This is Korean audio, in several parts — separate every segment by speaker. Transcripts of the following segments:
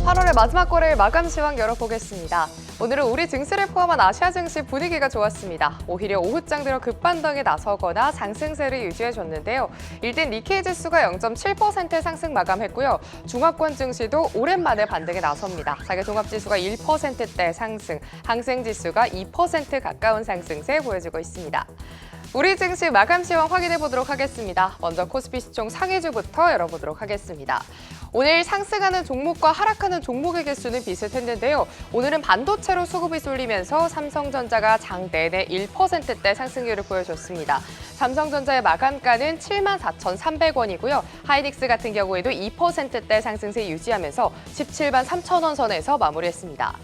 Speaker 1: 8월의 마지막 거래일 마감 시황 열어보겠습니다. 오늘은 우리 증시를 포함한 아시아 증시 분위기가 좋았습니다. 오히려 오후장 들어 급반등에 나서거나 상승세를 유지해줬는데요. 일단 니케이 지수가 0.7% 상승 마감했고요. 중화권 증시도 오랜만에 반등에 나섭니다. 자기 종합지수가 1%대 상승, 항생지수가 2% 가까운 상승세 보여주고 있습니다. 우리 증시 마감 시황 확인해 보도록 하겠습니다. 먼저 코스피 시총 상위주부터 열어보도록 하겠습니다. 오늘 상승하는 종목과 하락하는 종목의 개수는 비슷했는데요. 오늘은 반도체로 수급이 쏠리면서 삼성전자가 장 내내 1%대 상승률을 보여줬습니다. 삼성전자의 마감가는 74,300원이고요. 하이닉스 같은 경우에도 2%대 상승세 유지하면서 17만 3천 원 선에서 마무리했습니다.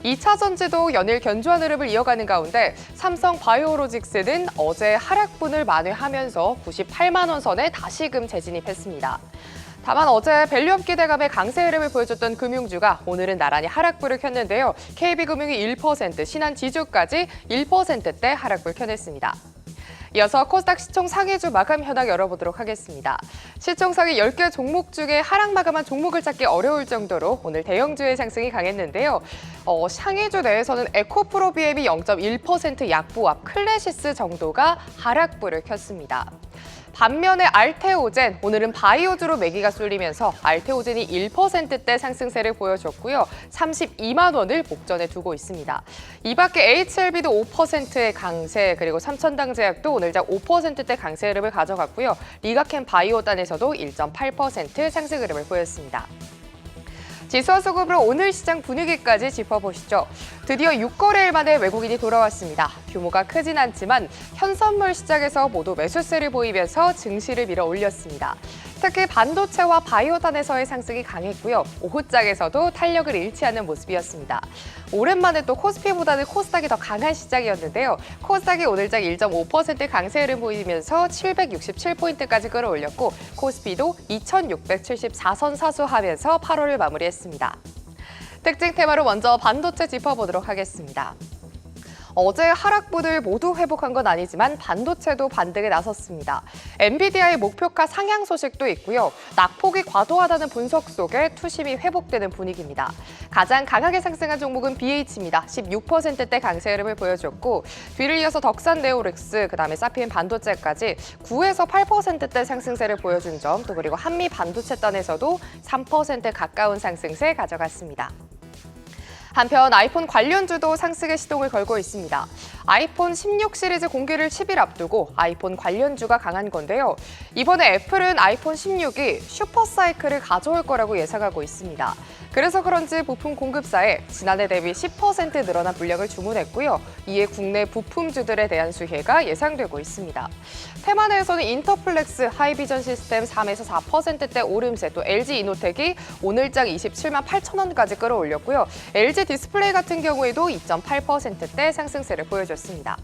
Speaker 1: 2차 전지도 연일 견조한 흐름을 이어가는 가운데 삼성 바이오로직스는 어제 하락분을 만회하면서 98만 원 선에 다시금 재진입했습니다. 다만 어제 밸류업 기대감의 강세 흐름을 보여줬던 금융주가 오늘은 나란히 하락불을 켰는데요. KB금융이 1%, 신한지주까지 1%대 하락불 켜냈습니다. 이어서 코스닥 시총 상위주 마감 현황 열어보도록 하겠습니다. 시총 상위 10개 종목 중에 하락 마감한 종목을 찾기 어려울 정도로 오늘 대형주의 상승이 강했는데요. 상위주 내에서는 에코프로 BM이 0.1% 약보합, 클래시스 정도가 하락불을 켰습니다. 반면에 알테오젠, 오늘은 바이오주로 매기가 쏠리면서 알테오젠이 1%대 상승세를 보여줬고요. 32만 원을 목전에 두고 있습니다. 이 밖에 HLB도 5%의 강세, 그리고 삼천당제약도 오늘장 5%대 강세 흐름을 가져갔고요. 리가캠 바이오단에서도 1.8% 상승 흐름을 보였습니다. 지수와 수급으로 오늘 시장 분위기까지 짚어보시죠. 드디어 6거래일 만에 외국인이 돌아왔습니다. 규모가 크진 않지만 현선물 시장에서 모두 매수세를 보이면서 증시를 밀어 올렸습니다. 특히 반도체와 바이오단에서의 상승이 강했고요. 오후장에서도 탄력을 잃지 않는 모습이었습니다. 오랜만에 또 코스피보다는 코스닥이 더 강한 시장이었는데요. 코스닥이 오늘장 1.5% 강세 흐름 보이면서 767포인트까지 끌어올렸고 코스피도 2674선 사수하면서 8월을 마무리했습니다. 특징 테마로 먼저 반도체 짚어보도록 하겠습니다. 어제 하락분을 모두 회복한 건 아니지만 반도체도 반등에 나섰습니다. 엔비디아의 목표가 상향 소식도 있고요. 낙폭이 과도하다는 분석 속에 투심이 회복되는 분위기입니다. 가장 강하게 상승한 종목은 BH입니다. 16%대 강세 흐름을 보여줬고 뒤를 이어서 덕산 네오릭스, 그다음에 사피엔 반도체까지 9에서 8%대 상승세를 보여준 점, 또 그리고 한미 반도체단에서도 3% 가까운 상승세 가져갔습니다. 한편 아이폰 관련주도 상승의 시동을 걸고 있습니다. 아이폰 16 시리즈 공개를 10일 앞두고 아이폰 관련주가 강한 건데요. 이번에 애플은 아이폰 16이 슈퍼사이클을 가져올 거라고 예상하고 있습니다. 그래서 그런지 부품 공급사에 지난해 대비 10% 늘어난 물량을 주문했고요. 이에 국내 부품주들에 대한 수혜가 예상되고 있습니다. 테마 내에서는 인터플렉스, 하이비전 시스템 3에서 4%대 오름세, 또 LG 이노텍이 오늘장 27만 8천 원까지 끌어올렸고요. LG 디스플레이 같은 경우에도 2.8%대 상승세를 보여줬습니다.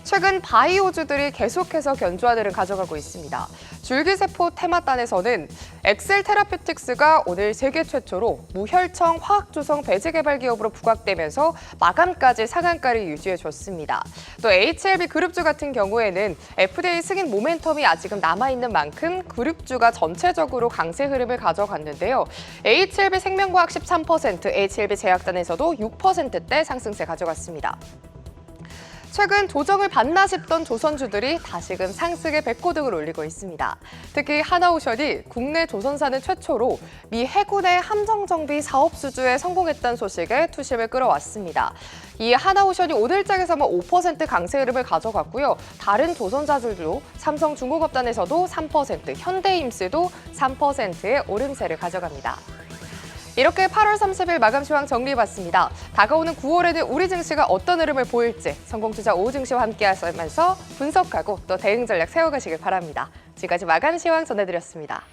Speaker 1: 최근 바이오주들이 계속해서 견조한 흐름 가져가고 있습니다. 줄기세포 테마단에서는 엑셀 테라퓨틱스가 오늘 세계 최초로 무혈청 화학조성 배제 개발 기업으로 부각되면서 마감까지 상한가를 유지해줬습니다. 또 HLB 그룹주 같은 경우에는 FDA 승인 모멘텀이 아직은 남아있는 만큼 그룹주가 전체적으로 강세 흐름을 가져갔는데요. HLB 생명과학 13%, HLB 제약단에서도 6%대 상승세 가져갔습니다. 최근 조정을 받나 싶던 조선주들이 다시금 상승의 백고등을 올리고 있습니다. 특히 하나오션이 국내 조선사는 최초로 미 해군의 함정정비 사업 수주에 성공했다는 소식에 투심을 끌어왔습니다. 이 하나오션이 오늘장에서만 5% 강세 흐름을 가져갔고요. 다른 조선사들도 삼성중공업단에서도 3%, 현대임스도 3%의 오름세를 가져갑니다. 이렇게 8월 30일 마감 시황 정리해봤습니다. 다가오는 9월에는 우리 증시가 어떤 흐름을 보일지 성공투자 오후증시와 함께 하면서 분석하고 또 대응 전략 세워가시길 바랍니다. 지금까지 마감 시황 전해드렸습니다.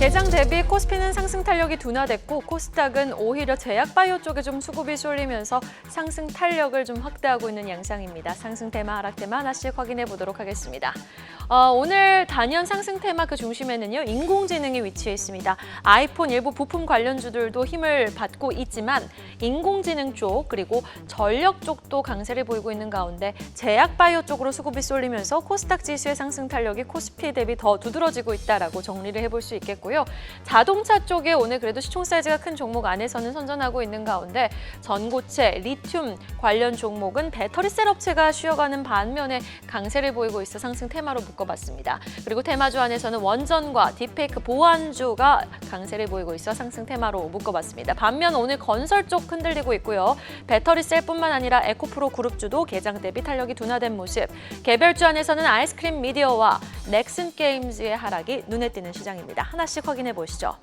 Speaker 2: 개장 대비 코스피는 상승 탄력이 둔화됐고 코스닥은 오히려 제약바이오 쪽에 좀 수급이 쏠리면서 상승 탄력을 좀 확대하고 있는 양상입니다. 상승 테마, 하락 테마 하나씩 확인해 보도록 하겠습니다. 오늘 단연 상승 테마 그 중심에는요, 인공지능이 위치해 있습니다. 아이폰 일부 부품 관련주들도 힘을 받고 있지만 인공지능 쪽 그리고 전력 쪽도 강세를 보이고 있는 가운데 제약바이오 쪽으로 수급이 쏠리면서 코스닥 지수의 상승 탄력이 코스피 대비 더 두드러지고 있다라고 정리를 해볼 수 있겠고요. 자동차 쪽에 오늘 그래도 시총 사이즈가 큰 종목 안에서는 선전하고 있는 가운데 전고체, 리튬 관련 종목은 배터리 셀 업체가 쉬어가는 반면에 강세를 보이고 있어 상승 테마로 묶어봤습니다. 그리고 테마주 안에서는 원전과 딥페이크 보안주가 강세를 보이고 있어 상승 테마로 묶어봤습니다. 반면 오늘 건설 쪽 흔들리고 있고요. 배터리 셀뿐만 아니라 에코프로 그룹주도 개장 대비 탄력이 둔화된 모습. 개별주 안에서는 아이스크림 미디어와 넥슨 게임즈의 하락이 눈에 띄는 시장입니다. 하나씩 확인해 보시죠.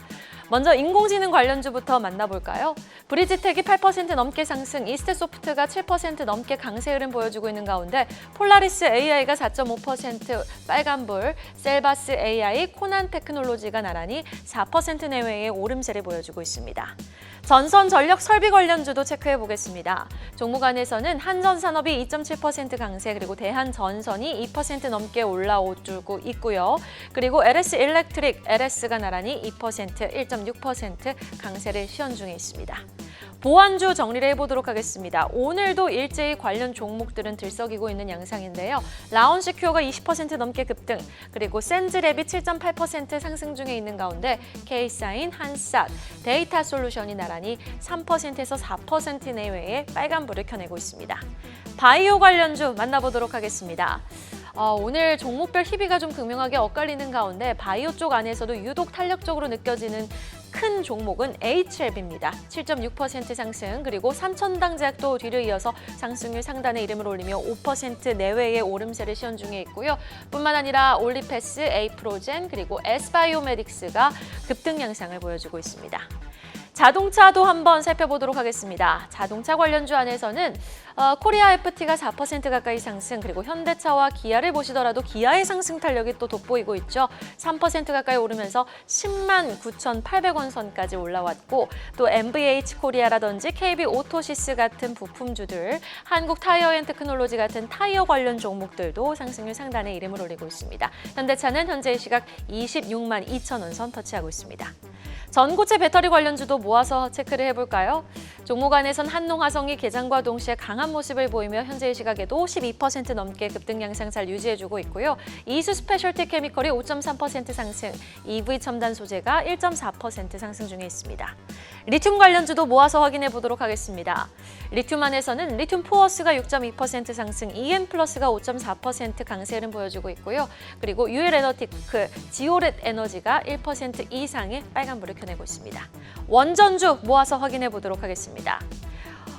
Speaker 2: 먼저 인공지능 관련주부터 만나볼까요? 브리지텍이 8% 넘게 상승, 이스트소프트가 7% 넘게 강세 흐름 보여주고 있는 가운데 폴라리스 AI가 4.5% 빨간불, 셀바스 AI, 코난 테크놀로지가 나란히 4% 내외의 오름세를 보여주고 있습니다. 전선 전력 설비 관련주도 체크해 보겠습니다. 종목 안에서는 한전산업이 2.7% 강세, 그리고 대한전선이 2% 넘게 올라오고 있고요. 그리고 LS 일렉트릭, LS가 나란히 2%, 1.6% 강세를 시현 중에 있습니다. 보안주 정리를 해보도록 하겠습니다. 오늘도 일제히 관련 종목들은 들썩이고 있는 양상인데요. 라온시큐어가 20% 넘게 급등, 그리고 센즈랩이 7.8% 상승 중에 있는 가운데 K사인, 한삿, 데이터솔루션이 나란히 3%에서 4% 내외의 빨간불을 켜내고 있습니다. 바이오 관련주 만나보도록 하겠습니다. 오늘 종목별 희비가 좀 극명하게 엇갈리는 가운데 바이오 쪽 안에서도 유독 탄력적으로 느껴지는 큰 종목은 HLB입니다. 7.6% 상승, 그리고 삼천당제약도 뒤를 이어서 상승률 상단에 이름을 올리며 5% 내외의 오름세를 시현 중에 있고요. 뿐만 아니라 올리패스, 에이프로젠, 그리고 S바이오메딕스가 급등 양상을 보여주고 있습니다. 자동차도 한번 살펴보도록 하겠습니다. 자동차 관련주 안에서는 코리아 FT가 4% 가까이 상승, 그리고 현대차와 기아를 보시더라도 기아의 상승 탄력이 또 돋보이고 있죠. 3% 가까이 오르면서 10만 9,800원 선까지 올라왔고, 또 MVH 코리아라든지 KB 오토시스 같은 부품주들, 한국 타이어 앤 테크놀로지 같은 타이어 관련 종목들도 상승률 상단에 이름을 올리고 있습니다. 현대차는 현재 시각 26만 2천 원 선 터치하고 있습니다. 전고체 배터리 관련주도 모아서 체크를 해볼까요? 종목 안에선 한농화성이 개장과 동시에 강한 모습을 보이며 현재의 시각에도 12% 넘게 급등 양상 잘 유지해주고 있고요. 이수 스페셜티 케미컬이 5.3% 상승, EV 첨단 소재가 1.4% 상승 중에 있습니다. 리튬 관련주도 모아서 확인해 보도록 하겠습니다. 리튬 안에서는 리튬 포어스가 6.2% 상승, EN플러스가 5.4% 강세 흐름 보여주고 있고요. 그리고 UL 에너티크, 지오렛 에너지가 1% 이상의 빨간불을 켜내고 있습니다. 원전주 모아서 확인해 보도록 하겠습니다.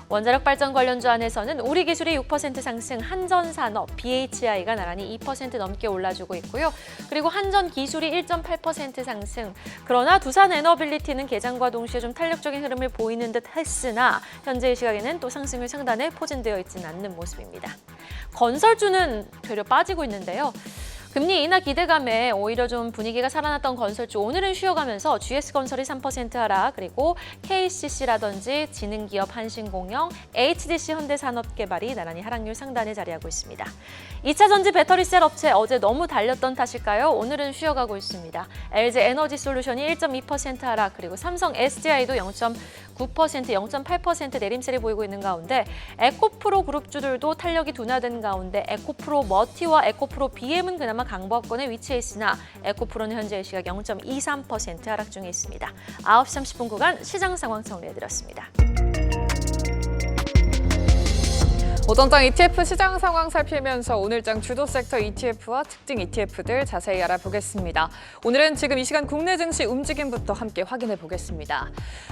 Speaker 2: 원자력 발전 관련주 안에서는 우리기술이 6% 상승, 한전산업, BHI가 나란히 2% 넘게 올라주고 있고요. 그리고 한전기술이 1.8% 상승. 그러나 두산에너빌리티는 개장과 동시에 좀 탄력적인 흐름을 보이는 듯 했으나 현재의 시각에는 또 상승률 상단에 포진되어 있지는 않는 모습입니다. 건설주는 되려 빠지고 있는데요. 금리 인하 기대감에 오히려 좀 분위기가 살아났던 건설주, 오늘은 쉬어가면서 GS건설이 3% 하락, 그리고 KCC라든지 지능기업 한신공영, HDC 현대산업개발이 나란히 하락률 상단에 자리하고 있습니다. 2차전지 배터리셀 업체 어제 너무 달렸던 탓일까요? 오늘은 쉬어가고 있습니다. LG에너지솔루션이 1.2% 하락, 그리고 삼성 SDI도 0.9%, 0.8% 내림세를 보이고 있는 가운데 에코프로 그룹주들도 탄력이 둔화된 가운데 에코프로 머티와 에코프로 BM은 그나마 강보합권에 위치해 있으나 에코프로는 현재 시각 0.23% 하락 중에 있습니다. 9시 30분 구간 시장 상황 정리해드렸습니다.
Speaker 1: 오전장 ETF 시장 상황 살피면서 오늘장 주도 섹터 ETF와 특징 ETF들 자세히 알아보겠습니다. 오늘은 지금 이 시간 국내 증시 움직임부터 함께 확인해 보겠습니다.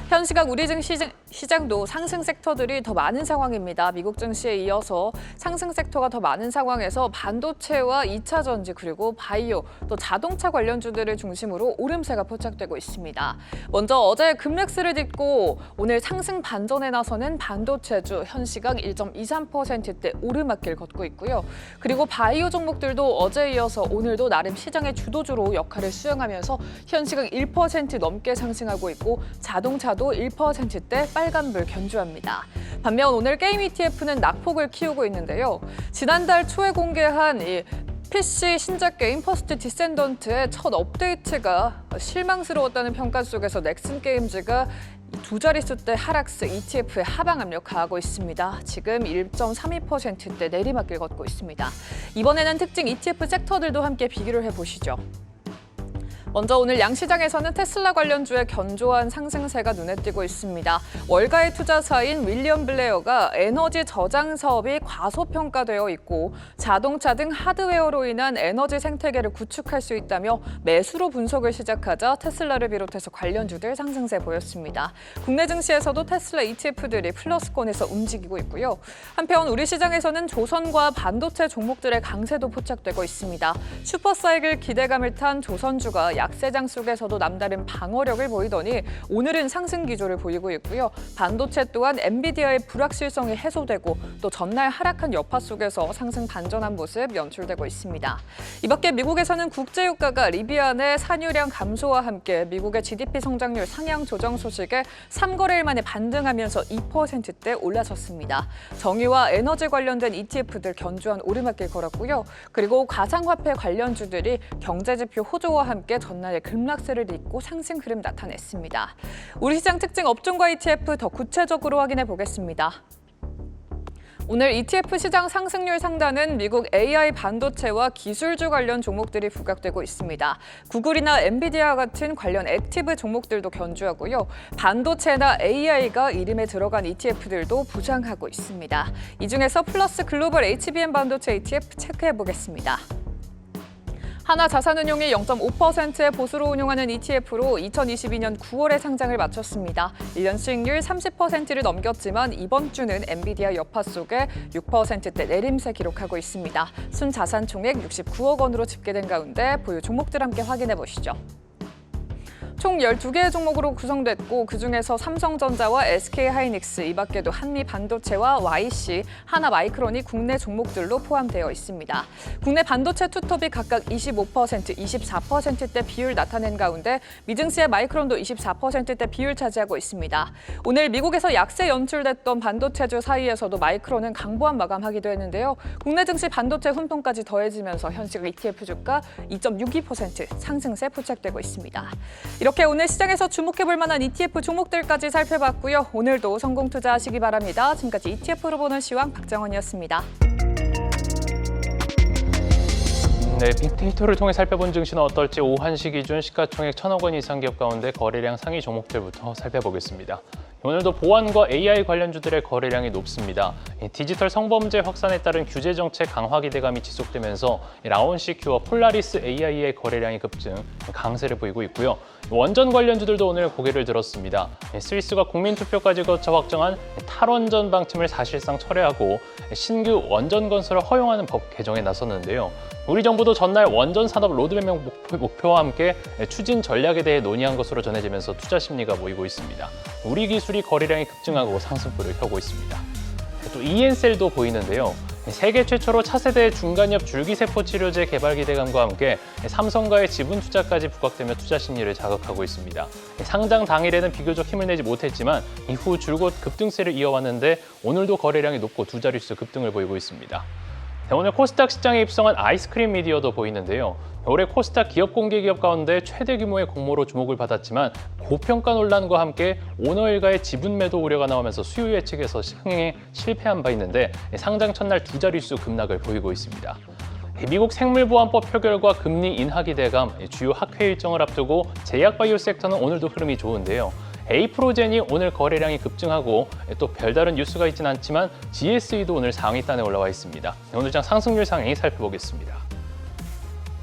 Speaker 1: 현 시각 우리 증시 시장도 상승 섹터들이 더 많은 상황입니다. 미국 증시에 이어서 상승 섹터가 더 많은 상황에서 반도체와 2차 전지 그리고 바이오 또 자동차 관련주들을 중심으로 오름세가 포착되고 있습니다. 먼저 어제 급락세를 딛고 오늘 상승 반전에 나서는 반도체주 현 시각 1.23%
Speaker 3: 2%대 오르막길 걷고 있고요. 그리고 바이오 종목들도 어제에 이어서 오늘도 나름 시장의 주도주로 역할을 수행하면서 현 시각 1% 넘게 상승하고 있고 자동차도 1%대 빨간불 견주합니다. 반면 오늘 게임 ETF는 낙폭을 키우고 있는데요. 지난달 초에 공개한 이 PC 신작 게임 퍼스트 디센던트의 첫 업데이트가 실망스러웠다는 평가 속에서 넥슨 게임즈가 두 자릿수대 하락세 ETF에 하방 압력 가하고 있습니다. 지금 1.32%대 내리막길 걷고 있습니다. 이번에는 특징 ETF 섹터들도 함께 비교를 해보시죠. 먼저 오늘 양시장에서는 테슬라 관련주의 견조한 상승세가 눈에 띄고 있습니다. 월가의 투자사인 윌리엄 블레어가 에너지 저장 사업이 과소평가되어 있고 자동차 등 하드웨어로 인한 에너지 생태계를 구축할 수 있다며 매수로 분석을 시작하자 테슬라를 비롯해서 관련주들 상승세 보였습니다. 국내 증시에서도 테슬라 ETF들이 플러스권에서 움직이고 있고요. 한편 우리 시장에서는 조선과 반도체 종목들의 강세도 포착되고 있습니다. 슈퍼사이클 기대감을 탄 조선주가 약세장 속에서도 남다른 방어력을 보이더니 오늘은 상승 기조를 보이고 있고요. 반도체 또한 엔비디아의 불확실성이 해소되고 또 전날 하락한 여파 속에서 상승 반전한 모습 연출되고 있습니다. 이 밖에 미국에서는 국제유가가 리비안의 산유량 감소와 함께 미국의 GDP 성장률 상향 조정 소식에 3거래일 만에 반등하면서 2%대 올라섰습니다. 정유와 에너지 관련된 ETF들 견조한 오르막길 걸었고요. 그리고 가상화폐 관련주들이 경제지표 호조와 함께 전날에 급락세를 잇고 상승 흐름 나타냈습니다. 우리 시장 특징 업종과 ETF 더 구체적으로 확인해 보겠습니다. 오늘 ETF 시장 상승률 상단은 미국 AI 반도체와 기술주 관련 종목들이 부각되고 있습니다. 구글이나 엔비디아 같은 관련 액티브 종목들도 견주하고요. 반도체나 AI가 이름에 들어간 ETF들도 부상하고 있습니다. 이 중에서 플러스 글로벌 HBM 반도체 ETF 체크해 보겠습니다. 하나자산운용이 0.5%의 보수로 운용하는 ETF로 2022년 9월에 상장을 마쳤습니다. 1년 수익률 30%를 넘겼지만 이번 주는 엔비디아 여파 속에 6%대 내림세 기록하고 있습니다. 순자산 총액 69억 원으로 집계된 가운데 보유 종목들 함께 확인해 보시죠. 총 12개의 종목으로 구성됐고 그중에서 삼성전자와 SK하이닉스, 이 밖에도 한미반도체와 YC, 하나마이크론이 국내 종목들로 포함되어 있습니다. 국내 반도체 투톱이 각각 25%, 24%대 비율 나타낸 가운데 미증시의 마이크론도 24%대 비율 차지하고 있습니다. 오늘 미국에서 약세 연출됐던 반도체주 사이에서도 마이크론은 강보합 마감하기도 했는데요. 국내 증시 반도체 훈풍까지 더해지면서 현시각 ETF 주가 2.62% 상승세 포착되고 있습니다. 이렇게 오늘 시장에서 주목해볼 만한 ETF 종목들까지 살펴봤고요. 오늘도 성공 투자하시기 바랍니다. 지금까지 ETF로 보는 시황 박정원이었습니다.
Speaker 4: 네, 빅데이터를 통해 살펴본 증시는 어떨지 오후 1시 기준 시가총액 1,000억 원 이상 기업 가운데 거래량 상위 종목들부터 살펴보겠습니다. 오늘도 보안과 AI 관련주들의 거래량이 높습니다. 디지털 성범죄 확산에 따른 규제 정책 강화 기대감이 지속되면서 라온CQ와 폴라리스 AI의 거래량이 급증, 강세를 보이고 있고요. 원전 관련주들도 오늘 고개를 들었습니다. 스위스가 국민투표까지 거쳐 확정한 탈원전 방침을 사실상 철회하고 신규 원전 건설을 허용하는 법 개정에 나섰는데요. 우리 정부도 전날 원전 산업 로드맵 목표와 함께 추진 전략에 대해 논의한 것으로 전해지면서 투자 심리가 모이고 있습니다. 우리 기술이 거래량이 급증하고 상승폭을 펴고 있습니다. 또 ENCell도 보이는데요. 세계 최초로 차세대 중간엽 줄기세포 치료제 개발 기대감과 함께 삼성과의 지분 투자까지 부각되며 투자 심리를 자극하고 있습니다. 상장 당일에는 비교적 힘을 내지 못했지만 이후 줄곧 급등세를 이어왔는데 오늘도 거래량이 높고 두 자릿수 급등을 보이고 있습니다. 오늘 코스닥 시장에 입성한 아이스크림 미디어도 보이는데요. 올해 코스닥 기업 공개 기업 가운데 최대 규모의 공모로 주목을 받았지만 고평가 논란과 함께 오너 일가의 지분 매도 우려가 나오면서 수요 예측에서 흥행에 실패한 바 있는데 상장 첫날 두 자릿수 급락을 보이고 있습니다. 미국 생물보안법 표결과 금리 인하 기대감, 주요 학회 일정을 앞두고 제약바이오 섹터는 오늘도 흐름이 좋은데요. 에이프로젠이 오늘 거래량이 급증하고 또 별다른 뉴스가 있진 않지만 GSE도 오늘 상위단에 올라와 있습니다. 오늘 장 상승률 상향 살펴보겠습니다.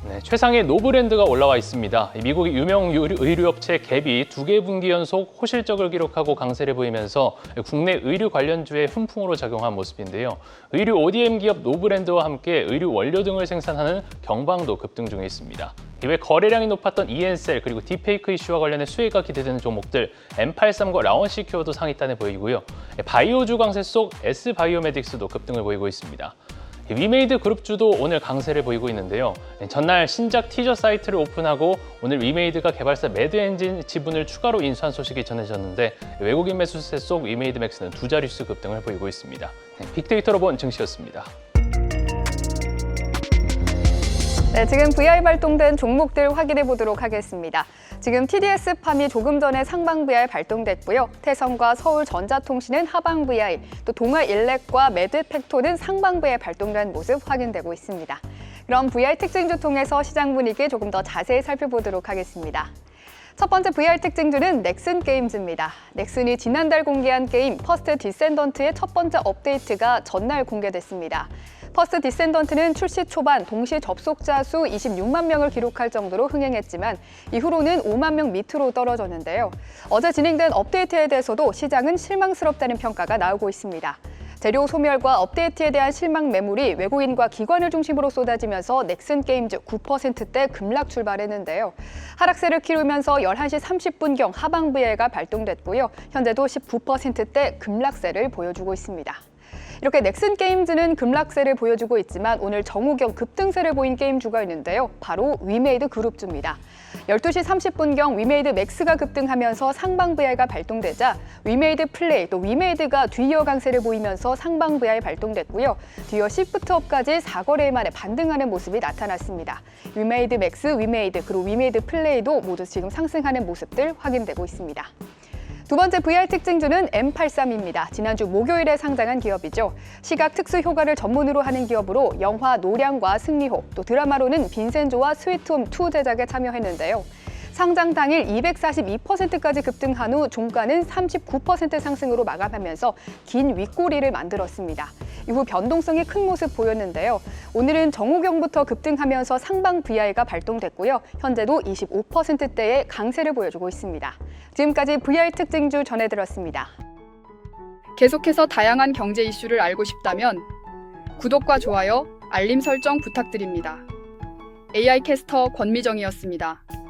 Speaker 4: 네, 최상의 노브랜드가 올라와 있습니다. 미국의 유명 의류업체 갭이 2개 분기 연속 호실적을 기록하고 강세를 보이면서 국내 의류 관련주에 훈풍으로 작용한 모습인데요. 의류 ODM 기업 노브랜드와 함께 의류 원료 등을 생산하는 경방도 급등 중에 있습니다. 이외 거래량이 높았던 EN셀 그리고 딥페이크 이슈와 관련해 수혜가 기대되는 종목들 M83과 라원시큐어도 상위단에 보이고요. 바이오주 강세 속 S바이오메딕스도 급등을 보이고 있습니다. 위메이드 그룹주도 오늘 강세를 보이고 있는데요. 전날 신작 티저 사이트를 오픈하고 오늘 위메이드가 개발사 매드엔진 지분을 추가로 인수한 소식이 전해졌는데 외국인 매수세 속 위메이드맥스는 두 자릿수 급등을 보이고 있습니다. 빅데이터로 본 증시였습니다.
Speaker 5: 네, 지금 VI 발동된 종목들 확인해 보도록 하겠습니다. 지금 TDS팜이 조금 전에 상방 VI 발동됐고요. 태성과 서울전자통신은 하방 VI, 또 동아일렉과 매드팩토는 상방 VI 발동된 모습 확인되고 있습니다. 그럼 VI 특징주 통해서 시장 분위기 조금 더 자세히 살펴보도록 하겠습니다. 첫 번째 VI 특징주는 넥슨 게임즈입니다. 넥슨이 지난달 공개한 게임 퍼스트 디센던트의 첫 번째 업데이트가 전날 공개됐습니다. 퍼스트 디센던트는 출시 초반 동시 접속자 수 26만 명을 기록할 정도로 흥행했지만 이후로는 5만 명 밑으로 떨어졌는데요. 어제 진행된 업데이트에 대해서도 시장은 실망스럽다는 평가가 나오고 있습니다. 재료 소멸과 업데이트에 대한 실망 매물이 외국인과 기관을 중심으로 쏟아지면서 넥슨 게임즈 9%대 급락 출발했는데요. 하락세를 키우면서 11시 30분경 하방 VI가 발동됐고요. 현재도 19%대 급락세를 보여주고 있습니다. 이렇게 넥슨 게임즈는 급락세를 보여주고 있지만 오늘 정우경 급등세를 보인 게임주가 있는데요. 바로 위메이드 그룹주입니다. 12시 30분경 위메이드 맥스가 급등하면서 상방 VI가 발동되자 위메이드 플레이 또 위메이드가 뒤이어 강세를 보이면서 상방 VI 발동됐고요. 뒤이어 시프트업까지 4거래일 만에 반등하는 모습이 나타났습니다. 위메이드 맥스, 위메이드 그리고 위메이드 플레이도 모두 지금 상승하는 모습들 확인되고 있습니다. 두 번째 VR 특징주는 M83입니다. 지난주 목요일에 상장한 기업이죠. 시각 특수 효과를 전문으로 하는 기업으로 영화 노량과 승리호, 또 드라마로는 빈센조와 스위트홈2 제작에 참여했는데요. 상장 당일 242%까지 급등한 후 종가는 39% 상승으로 마감하면서 긴 윗꼬리를 만들었습니다. 이후 변동성이 큰 모습 보였는데요. 오늘은 정우경부터 급등하면서 상방 VI가 발동됐고요. 현재도 25%대의 강세를 보여주고 있습니다. 지금까지 VI 특징주 전해드렸습니다.
Speaker 6: 계속해서 다양한 경제 이슈를 알고 싶다면 구독과 좋아요, 알림 설정 부탁드립니다. AI 캐스터 권미정이었습니다.